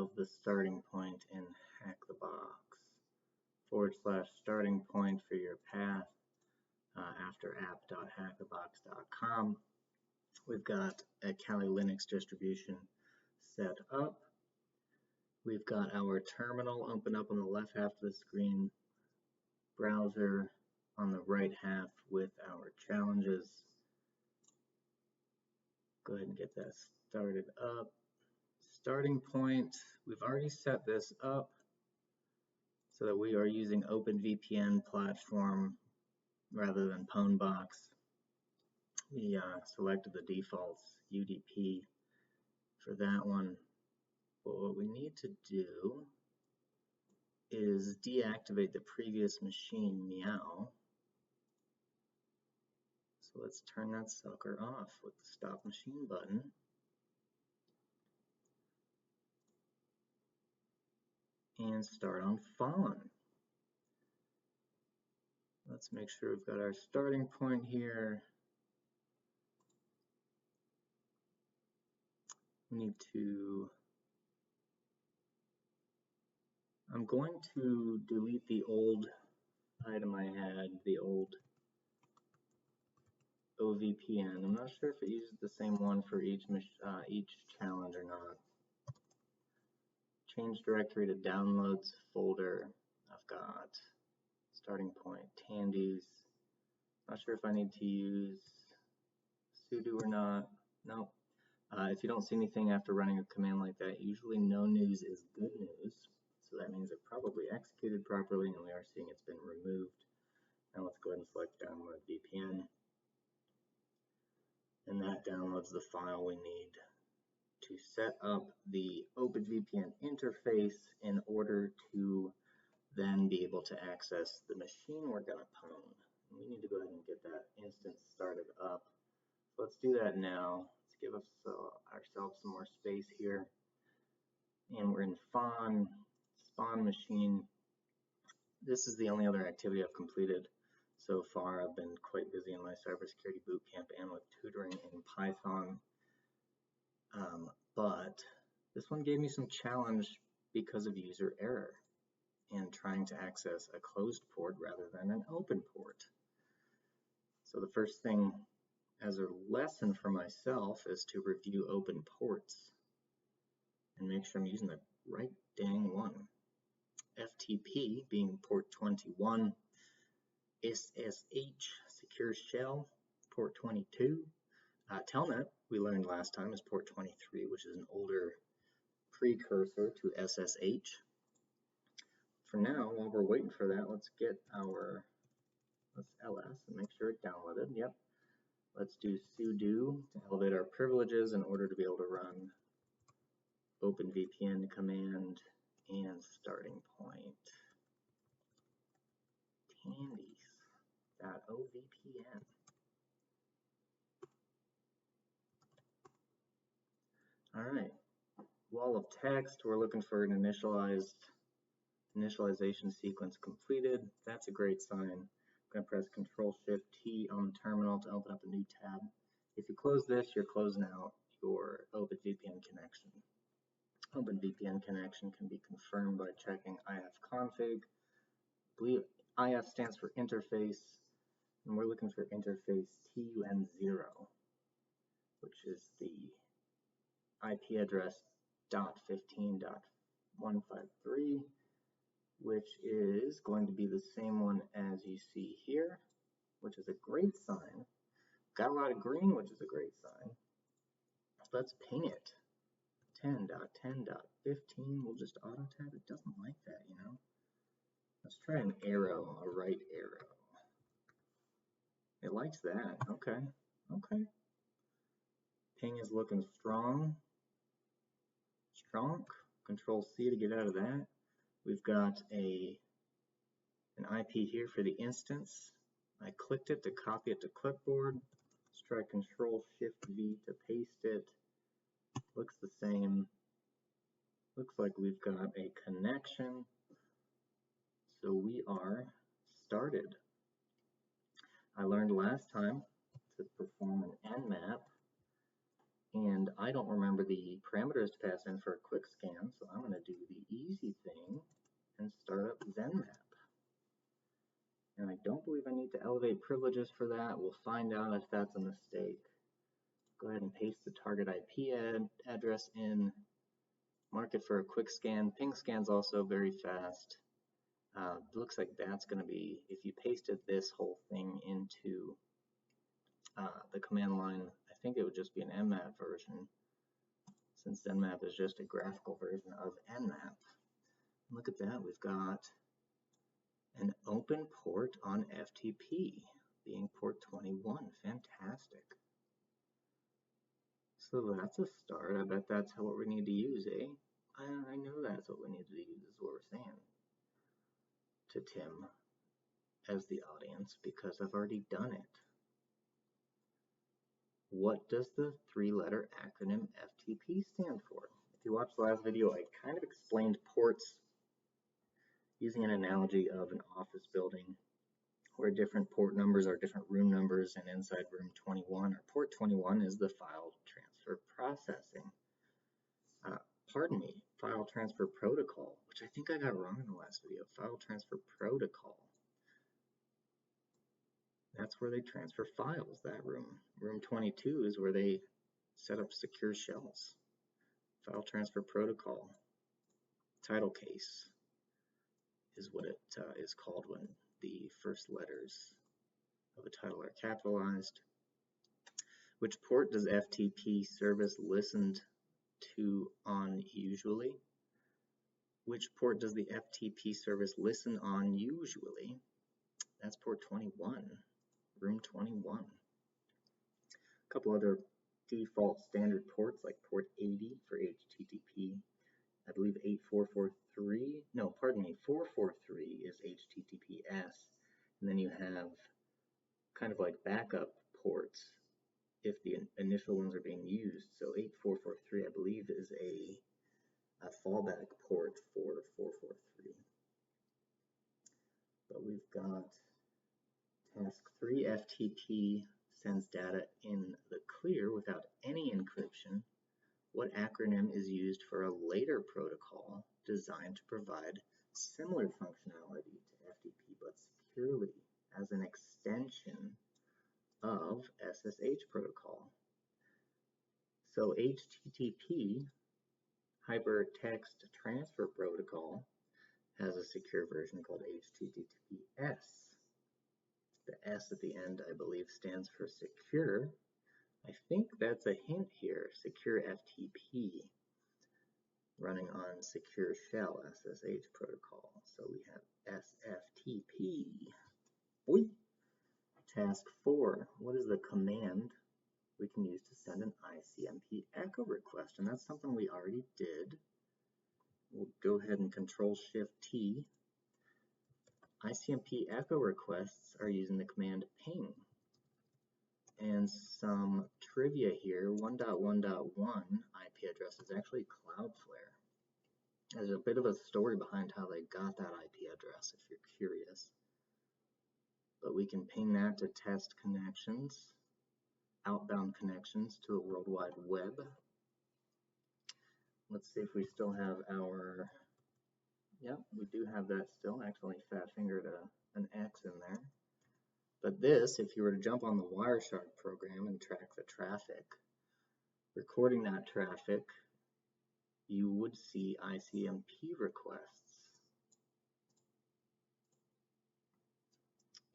of the starting point in Hack the Box / starting point for your path after app.hackthebox.com. We've got a Kali Linux distribution set up. We've got our terminal open up on the left half of the screen, browser on the right half with our challenges. Go ahead and get that started up. Starting point, we've already set this up so that we are using OpenVPN platform rather than Pwnbox. We selected the defaults UDP for that one. But what we need to do is deactivate the previous machine meow. So let's turn that sucker off with the stop machine button. And start on Fawn. Let's make sure we've got our starting point here. We need to, I'm going to delete the old item I had, the old OVPN. I'm not sure if it uses the same one for each challenge or not. Change directory to downloads folder. I've got starting point, Tandy's. Not sure if I need to use sudo or not. No. If you don't see anything after running a command like that, usually no news is good news. So that means it probably executed properly and we are seeing it's been removed. Now let's go ahead and select download VPN. And that downloads the file we need to set up the OpenVPN interface in order to then be able to access the machine we're going to pwn. We need to go ahead and get that instance started up. So let's do that now. Let's give ourselves some more space here. And we're in Fawn, spawn machine. This is the only other activity I've completed so far. I've been quite busy in my cybersecurity bootcamp and with tutoring in Python. But this one gave me some challenge because of user error and trying to access a closed port rather than an open port. So the first thing as a lesson for myself is to review open ports and make sure I'm using the right dang one. FTP being port 21, SSH secure shell port 22. Telnet, we learned last time, is port 23, which is an older precursor to SSH. For now, while we're waiting for that, let's get our ls and make sure it downloaded. Yep. Let's do sudo to elevate our privileges in order to be able to run OpenVPN command and starting point. Tandys.ovpn. All right, wall of text, we're looking for an initialization sequence completed. That's a great sign. I'm going to press Control-Shift-T on the terminal to open up a new tab. If you close this, you're closing out your OpenVPN connection. OpenVPN connection can be confirmed by checking ifconfig. I believe IF stands for interface, and we're looking for interface TUN0, which is the IP address .15.153, which is going to be the same one as you see here, which is a great sign. Got a lot of green, which is a great sign. Let's ping it. 10.10.15, we'll just auto tab. It doesn't like that, you know. Let's try an arrow, a right arrow. It likes that. Okay. Okay. Ping is looking strong. Control C to get out of that. We've got an IP here for the instance. I clicked it to copy it to clipboard. Let's try Control Shift V to paste it. Looks the same. Looks like we've got a connection. So we are started. I learned last time to perform an nmap, and I don't remember the parameters to pass in for a quick scan, so I'm going to easy thing and start up nmap. And I don't believe I need to elevate privileges for that. We'll find out if that's a mistake. Go ahead and paste the target IP address in. Mark it for a quick scan. Ping scan's also very fast. Looks like that's going to be, if you pasted this whole thing into the command line, I think it would just be an nmap version, since nmap is just a graphical version of nmap. Look at that, we've got an open port on FTP, being port 21. Fantastic. So that's a start. I bet that's what we need to use, eh? I know that's what we need to use, is what we're saying to Tim as the audience, because I've already done it. What does the three-letter acronym FTP stand for? If you watched the last video, I kind of explained ports using an analogy of an office building where different port numbers are different room numbers, and inside room 21 or port 21 is the file transfer processing. File transfer protocol, which I think I got wrong in the last video. File transfer protocol. That's where they transfer files, that room. Room 22 is where they set up secure shells. File transfer protocol. Title case is what it is called when the first letters of a title are capitalized. Which port does FTP service listened to on usually? Which port does the FTP service listen on usually? That's port 21, room 21. A couple other default standard ports like port 80 for HTTP. I believe 8443, no, pardon me, 443 is HTTPS. And then you have kind of like backup ports if the initial ones are being used. So 8443, I believe, is a fallback port for 443. But we've got task 3, FTP sends data in the clear without any encryption. What acronym is used for a later protocol designed to provide similar functionality to FTP but securely as an extension of SSH protocol? So HTTP, Hypertext Transfer Protocol, has a secure version called HTTPS. The S at the end, I believe, stands for secure. I think that's a hint here, secure FTP, running on secure shell SSH protocol. So we have SFTP. Boy. Task 4, what is the command we can use to send an ICMP echo request? And that's something we already did. We'll go ahead and Control-Shift-T. ICMP echo requests are using the command ping. And some trivia here, 1.1.1 IP address is actually Cloudflare. There's a bit of a story behind how they got that IP address if you're curious. But we can ping that to test connections, outbound connections to the World Wide Web. Let's see if we still have our, yep, we do have that still. Actually fat fingered an X in there. But this, if you were to jump on the Wireshark program and track the traffic, recording that traffic, you would see ICMP requests,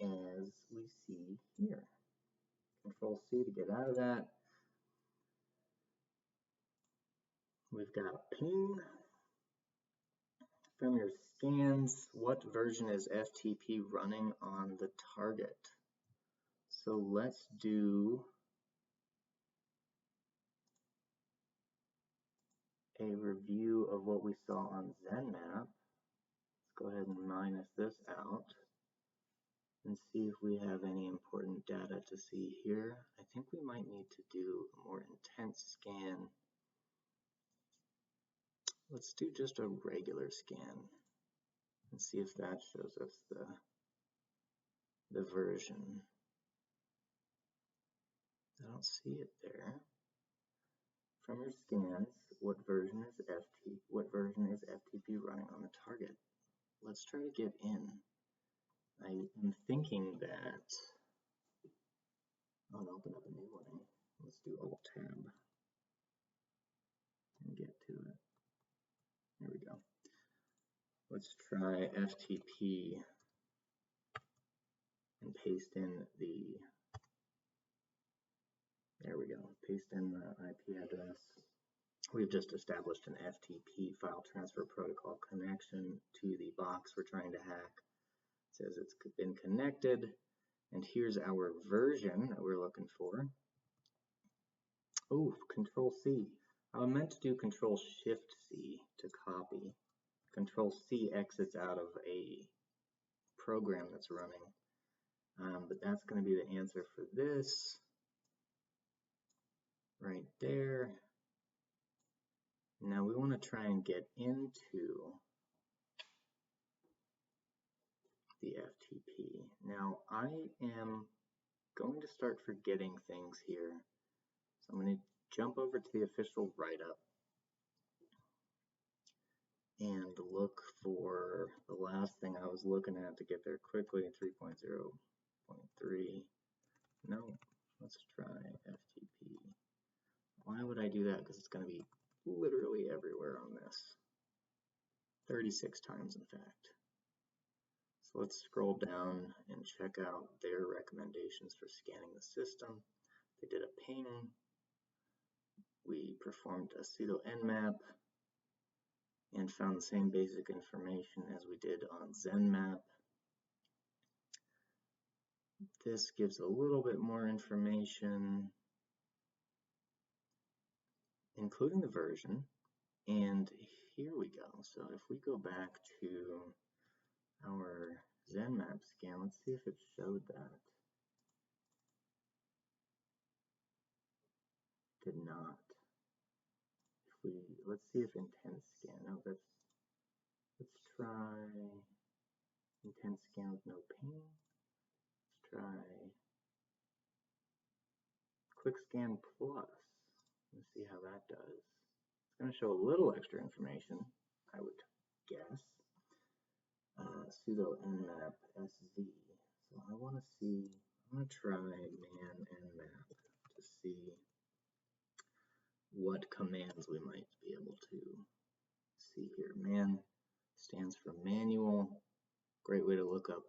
as we see here. Control-C to get out of that. We've got ping. From your scans, what version is FTP running on the target? So let's do a review of what we saw on nmap. Let's go ahead and minus this out and see if we have any important data to see here. I think we might need to do a more intense scan. Let's do just a regular scan and see if that shows us the version. I don't see it there. From your scans, What version is FTP running on the target? Let's try to get in. I am thinking that I'll open up a new one. Let's do Alt-Tab and get to it. There we go. Let's try FTP and paste in the, there we go, paste in the IP address. We've just established an FTP file transfer protocol connection to the box we're trying to hack. It says it's been connected, and here's our version that we're looking for. Oh, Control C. I meant to do Control Shift C to copy. Control C exits out of a program that's running. But that's going to be the answer for this right there. Now we want to try and get into the FTP. Now I am going to start forgetting things here. So I'm going to jump over to the official write-up and look for the last thing I was looking at to get there quickly, 3.0.3. No, let's try FTP. Why would I do that? Because it's going to be literally everywhere on this. 36 times, in fact. So let's scroll down and check out their recommendations for scanning the system. They did a ping. We performed a pseudo nmap and found the same basic information as we did on nmap. This gives a little bit more information, including the version. And here we go. So if we go back to our nmap scan, let's see if it showed that. Did not. Let's see if intense scan. No, let's try intense scan with no ping. Let's try quick scan plus. Let's see how that does. It's going to show a little extra information, I would guess. Pseudo nmap sv. So I want to see, I'm going to try man nmap to see what commands we might be able to see here. Man stands for manual. Great way to look up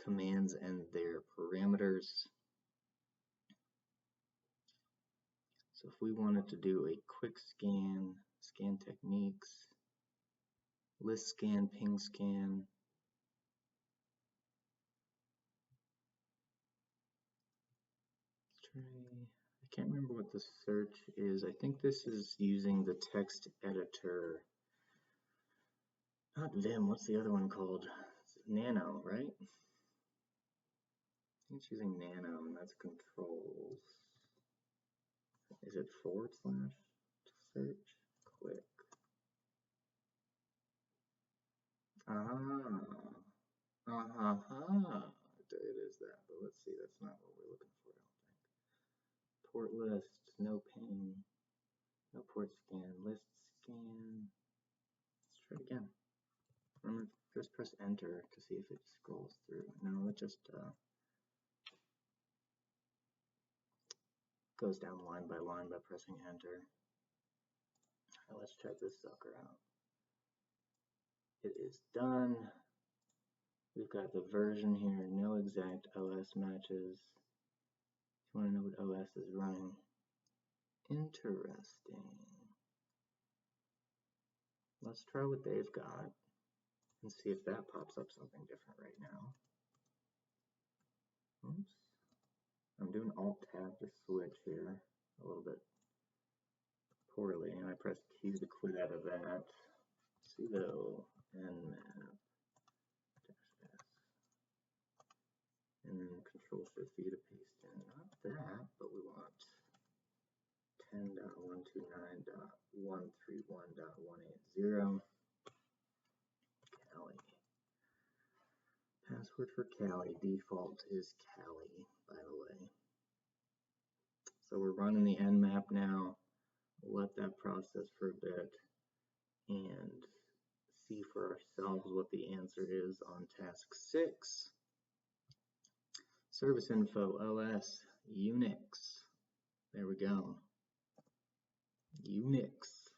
commands and their parameters. So if we wanted to do a quick scan, scan techniques, list scan, ping scan, let's try, I can't remember what the search is. I think this is using the text editor. Not Vim, what's the other one called? Nano, right? I think it's using Nano, and that's controls. Is it / to search? Quick. It is that, but let's see, that's not what we're looking for, I don't think. Port list, no ping, no port scan, list scan. Let's try it again. Remember, just press enter to see if it scrolls through. No, it just goes down line by pressing enter. Now let's check this sucker out. It is done. We've got the version here, no exact OS matches. If you want to know what OS is running. Interesting. Let's try what they've got and see if that pops up something different right now. Oops. I'm doing Alt-Tab to switch here a little bit poorly, and I pressed Q to quit out of that. Pseudo nmap -s. And then Control Shift V to paste in. Not that, but we want 10.129.131.180. Cali. Password for Cali default is Cali, by the way. So we're running the nmap now. let that process for a bit and see for ourselves what the answer is on task 6. Service info, OS, Unix. There we go. Unix.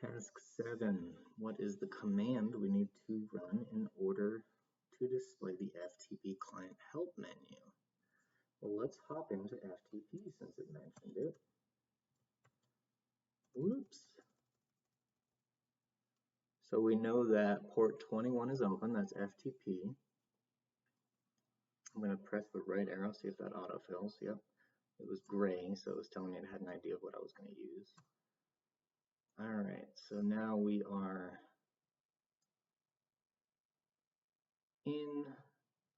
Task 7. What is the command we need to run in order to display the FTP client help menu? Well, let's hop into FTP since it mentioned it. Whoops. So we know that port 21 is open, that's FTP. I'm going to press the right arrow, see if that autofills. Yep, it was gray, so it was telling me it had an idea of what I was going to use. Alright, so now we are in.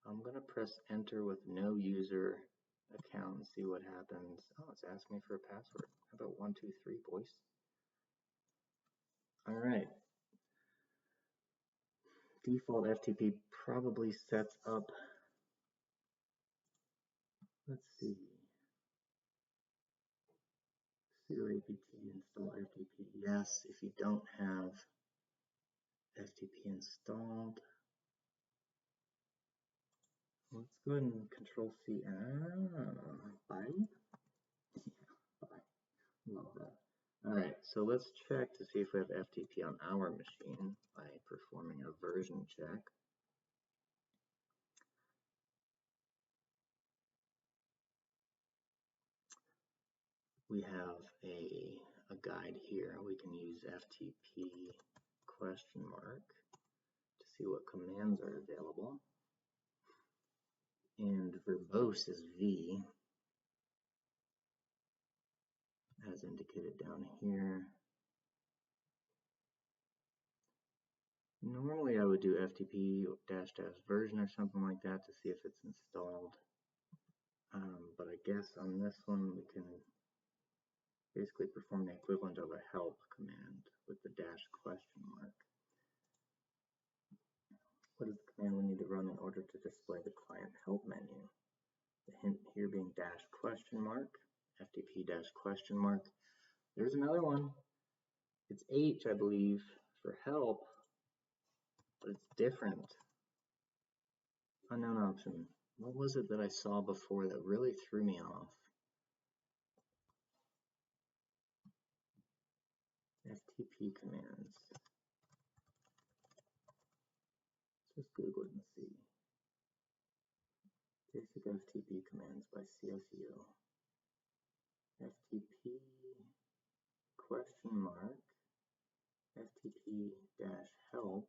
I'm going to press enter with no user account and see what happens. Oh, it's asking me for a password. How about 123, boys? Alright. Default FTP probably sets up, let's see, sudo apt install FTP. Yes, if you don't have FTP installed. Let's go ahead and control C. Bye. Yeah, bye. Love that. Alright, so let's check to see if we have FTP on our machine by performing a version check. We have a guide here. We can use FTP question mark to see what commands are available. And verbose is V, as indicated down here. Normally I would do FTP -- version or something like that to see if it's installed. But I guess on this one we can basically perform the equivalent of a help command with the question mark. What is the command we need to run in order to display the client help menu? The hint here being question mark, FTP question mark. There's another one. It's H, I believe, for help, but it's different. Unknown option. What was it that I saw before that really threw me off? FTP commands. Let's just Google it and see. Basic FTP commands by CSU. FTP question mark FTP -help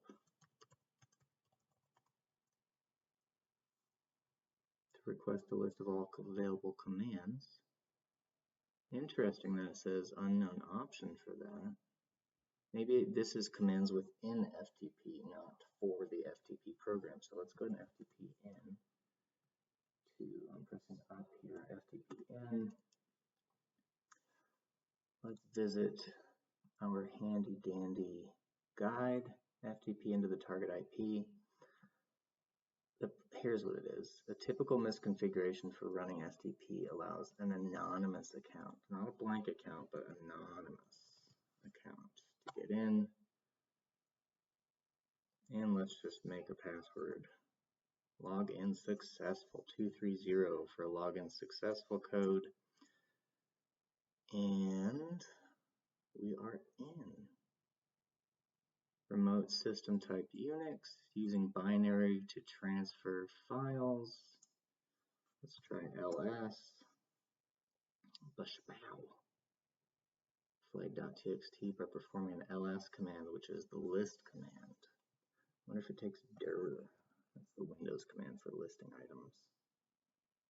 to request a list of all available commands. Interesting that it says unknown option for that. Maybe this is commands within FTP, not for the FTP program. So let's go to FTP in. I'm pressing up here, FTP in. Let's visit our handy dandy guide, FTP into the target IP. Here's what it is. A typical misconfiguration for running FTP allows an anonymous account, not a blank account, but an anonymous account to get in. And let's just make a password. Login successful, 230 for a login successful code. And we are in. Remote system type Unix, using binary to transfer files. Let's try ls. Bashpow. Flag.txt by performing an ls command, which is the list command. I wonder if it takes dir. That's the Windows command for listing items.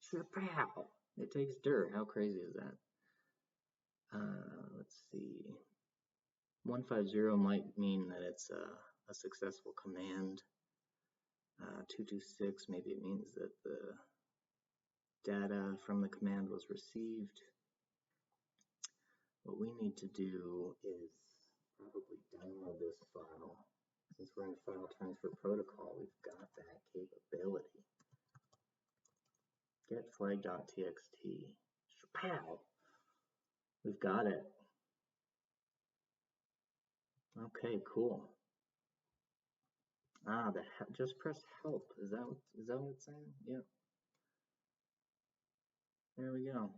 Shapow! It takes dir. How crazy is that? Let's see. 150 might mean that it's a successful command. 226, maybe it means that the data from the command was received. What we need to do is probably download this file. Since we're in file transfer protocol, we've got that capability. Get flag.txt. Shapow! We've got it. Okay, cool. Ah, just press help. Is that what it's saying? Yep. There we go.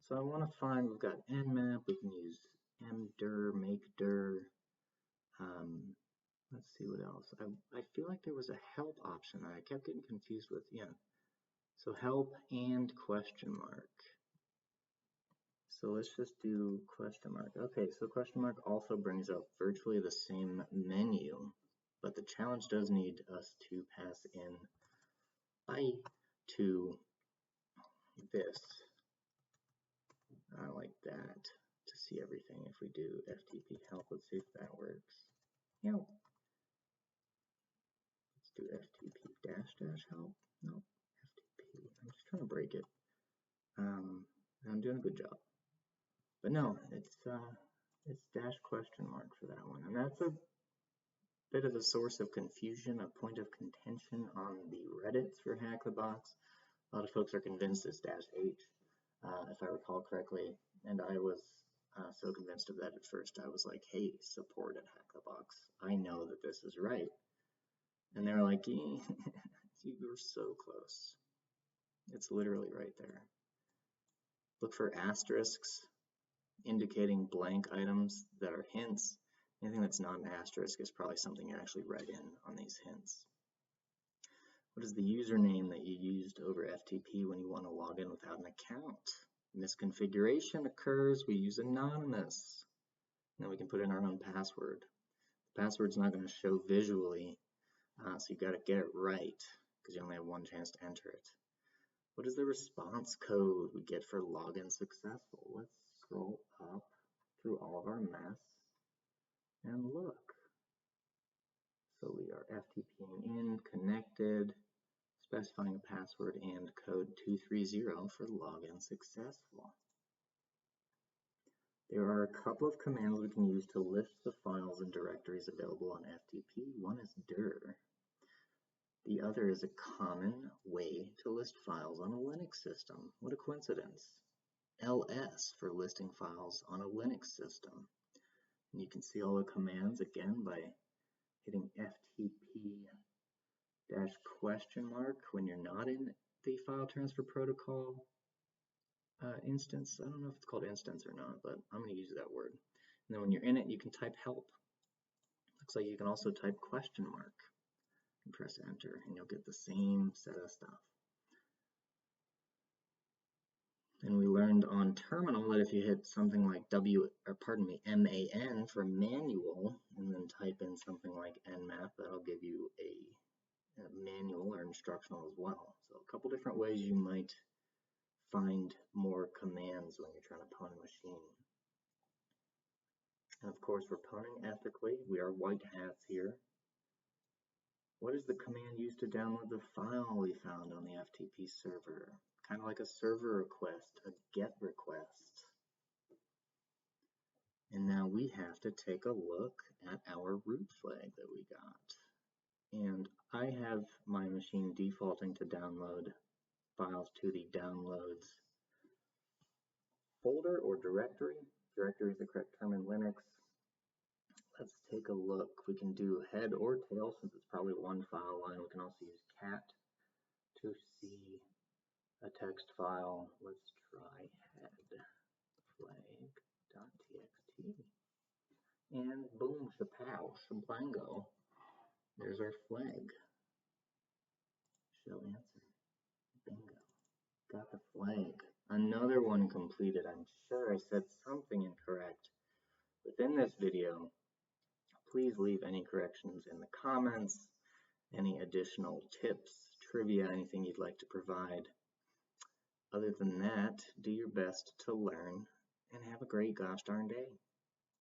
So I want to find, we've got nmap, we can use mdir, makedir. Let's see what else. I feel like there was a help option that I kept getting confused with. Yeah. So help and question mark. So let's just do question mark. Okay, so question mark also brings up virtually the same menu, but the challenge does need us to pass in to this, like that, to see everything. If we do FTP help, let's see if that works. Help. Let's do FTP dash help. No, FTP. I'm just trying to break it. I'm doing a good job. But no, it's dash question mark for that one, and that's a bit of a source of confusion, a point of contention on the Reddits for Hack the Box. A lot of folks are convinced it's dash H, if I recall correctly, and I was so convinced of that at first. I was like, hey, support at Hack the Box, I know that this is right. And they were like, you were so close. It's literally right there. Look for asterisks indicating blank items that are hints. Anything that's not an asterisk is probably something you actually read in on these hints. What is the username that you used over FTP when you want to log in without an account? Misconfiguration occurs, we use anonymous. Now we can put in our own password. The password's not going to show visually, so you got to get it right because you only have one chance to enter it. What is the response code we get for login successful? Let's scroll up through all of our mess and look. So we are FTPing in, connected, specifying a password and code 230 for login successful. There are a couple of commands we can use to list the files and directories available on FTP. One is dir. The other is a common way to list files on a Linux system. What a coincidence. ls for listing files on a Linux system. And you can see all the commands again by hitting FTP dash question mark when you're not in the file transfer protocol instance. I don't know if it's called instance or not, but I'm going to use that word. And then when you're in it, you can type help. Looks like you can also type question mark and press enter, and you'll get the same set of stuff. And we learned on terminal that if you hit something like MAN for manual, and then type in something like nmap, that'll give you a manual or instructional as well. So a couple different ways you might find more commands when you're trying to pwn a machine. And of course, we're pwning ethically. We are white hats here. What is the command used to download the file we found on the FTP server? Kind of like a server request, a GET request. And now we have to take a look at our root flag that we got. And I have my machine defaulting to download files to the downloads folder or directory. Directory is the correct term in Linux. Let's take a look. We can do head or tail since it's probably one file line. We can also use cat to see a text file. Let's try head flag.txt. And boom, shapow, shablango. There's our flag. Shall answer. Bingo. Got the flag. Another one completed. I'm sure I said something incorrect within this video. Please leave any corrections in the comments, any additional tips, trivia, anything you'd like to provide. Other than that, do your best to learn and have a great gosh darn day.